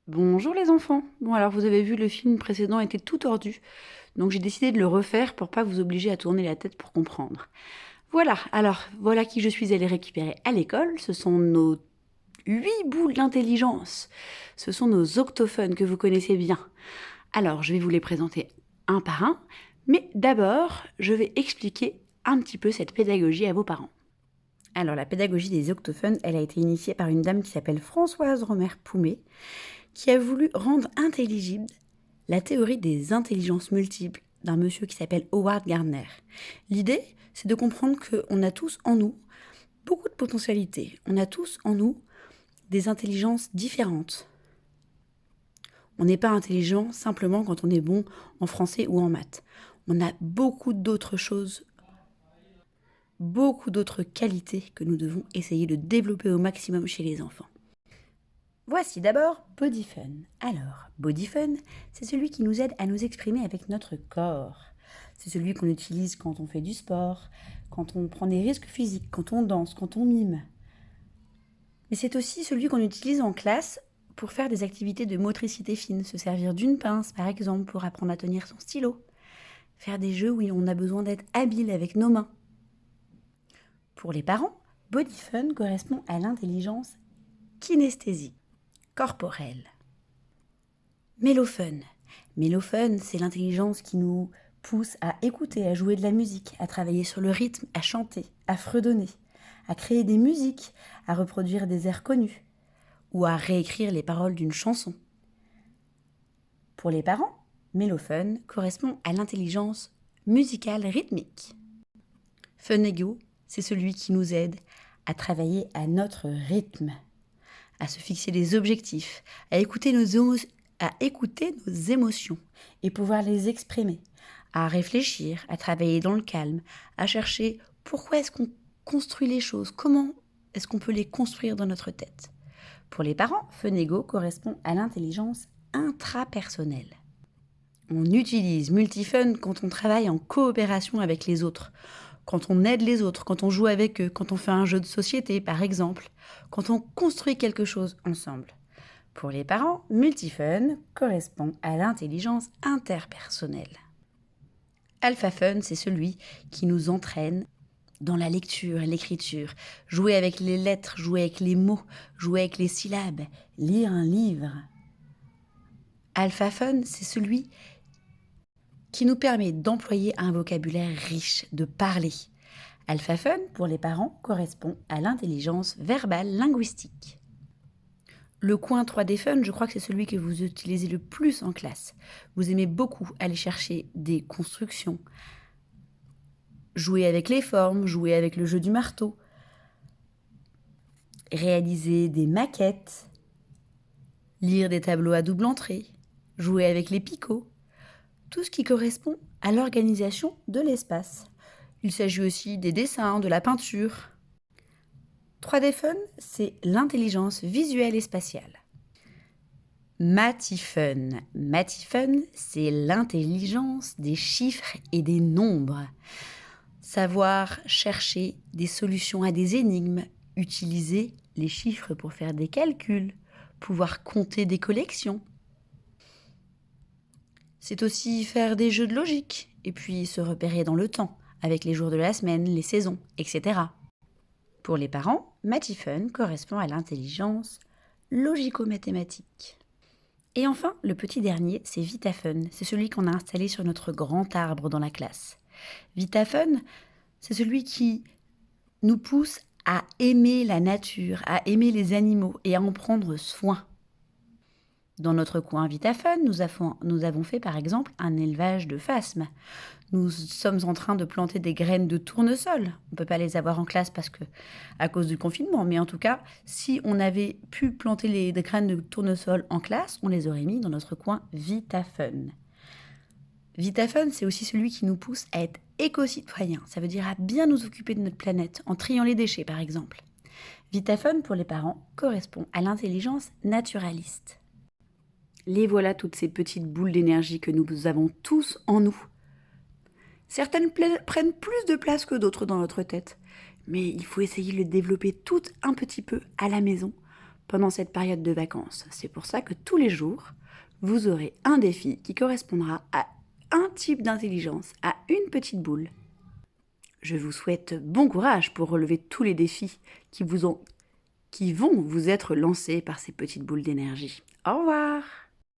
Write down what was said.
Bonjour les enfants. Bon alors vous avez vu le film précédent était tout tordu, donc j'ai décidé de le refaire pour pas vous obliger à tourner la tête pour comprendre. Voilà, alors voilà qui je suis allée récupérer à l'école, ce sont nos 8 boules d'intelligence. Ce sont nos octophones que vous connaissez bien. Alors je vais vous les présenter un par un, mais d'abord je vais expliquer un petit peu cette pédagogie à vos parents. Alors la pédagogie des octophones, elle a été initiée par une dame qui s'appelle Françoise Romer-Poumé, qui a voulu rendre intelligible la théorie des intelligences multiples d'un monsieur qui s'appelle Howard Gardner. L'idée, c'est de comprendre qu'on a tous en nous beaucoup de potentialités. On a tous en nous des intelligences différentes. On n'est pas intelligent simplement quand on est bon en français ou en maths. On a beaucoup d'autres choses, beaucoup d'autres qualités que nous devons essayer de développer au maximum chez les enfants. Voici d'abord Body Fun. Alors, Body Fun, c'est celui qui nous aide à nous exprimer avec notre corps. C'est celui qu'on utilise quand on fait du sport, quand on prend des risques physiques, quand on danse, quand on mime. Mais c'est aussi celui qu'on utilise en classe pour faire des activités de motricité fine, se servir d'une pince par exemple pour apprendre à tenir son stylo, faire des jeux où on a besoin d'être habile avec nos mains. Pour les parents, Body Fun correspond à l'intelligence kinesthésique corporelle. Mélophone. Mélophone, c'est l'intelligence qui nous pousse à écouter, à jouer de la musique, à travailler sur le rythme, à chanter, à fredonner, à créer des musiques, à reproduire des airs connus ou à réécrire les paroles d'une chanson. Pour les parents, mélophone correspond à l'intelligence musicale rythmique. Funego, c'est celui qui nous aide à travailler à notre rythme, à se fixer des objectifs, à écouter nos émotions et pouvoir les exprimer, à réfléchir, à travailler dans le calme, à chercher pourquoi est-ce qu'on construit les choses, comment est-ce qu'on peut les construire dans notre tête. Pour les parents, Funego correspond à l'intelligence intrapersonnelle. On utilise Multifun quand on travaille en coopération avec les autres, quand on aide les autres, quand on joue avec eux, quand on fait un jeu de société par exemple, quand on construit quelque chose ensemble. Pour les parents, Multifun correspond à l'intelligence interpersonnelle. AlphaFun, c'est celui qui nous entraîne dans la lecture et l'écriture, jouer avec les lettres, jouer avec les mots, jouer avec les syllabes, lire un livre. AlphaFun, c'est celui qui nous permet d'employer un vocabulaire riche, de parler. AlphaFun, pour les parents, correspond à l'intelligence verbale linguistique. Le coin 3D Fun, je crois que c'est celui que vous utilisez le plus en classe. Vous aimez beaucoup aller chercher des constructions, jouer avec les formes, jouer avec le jeu du marteau, réaliser des maquettes, lire des tableaux à double entrée, jouer avec les picots, tout ce qui correspond à l'organisation de l'espace. Il s'agit aussi des dessins, de la peinture. 3D Fun, c'est l'intelligence visuelle et spatiale. Mathifun. Mathifun, c'est l'intelligence des chiffres et des nombres. Savoir chercher des solutions à des énigmes, utiliser les chiffres pour faire des calculs, pouvoir compter des collections. C'est aussi faire des jeux de logique et puis se repérer dans le temps, avec les jours de la semaine, les saisons, etc. Pour les parents, Mathifun correspond à l'intelligence logico-mathématique. Et enfin, le petit dernier, c'est VitaFun. C'est celui qu'on a installé sur notre grand arbre dans la classe. VitaFun, c'est celui qui nous pousse à aimer la nature, à aimer les animaux et à en prendre soin. Dans notre coin VitaFun, nous avons fait par exemple un élevage de phasmes. Nous sommes en train de planter des graines de tournesol. On ne peut pas les avoir en classe à cause du confinement, mais en tout cas, si on avait pu planter les graines de tournesol en classe, on les aurait mis dans notre coin VitaFun. VitaFun, c'est aussi celui qui nous pousse à être éco-citoyens. Ça veut dire à bien nous occuper de notre planète, en triant les déchets par exemple. VitaFun, pour les parents, correspond à l'intelligence naturaliste. Les voilà toutes ces petites boules d'énergie que nous avons tous en nous. Certaines prennent plus de place que d'autres dans notre tête, mais il faut essayer de les développer toutes un petit peu à la maison pendant cette période de vacances. C'est pour ça que tous les jours, vous aurez un défi qui correspondra à un type d'intelligence, à une petite boule. Je vous souhaite bon courage pour relever tous les défis qui vont vous être lancés par ces petites boules d'énergie. Au revoir!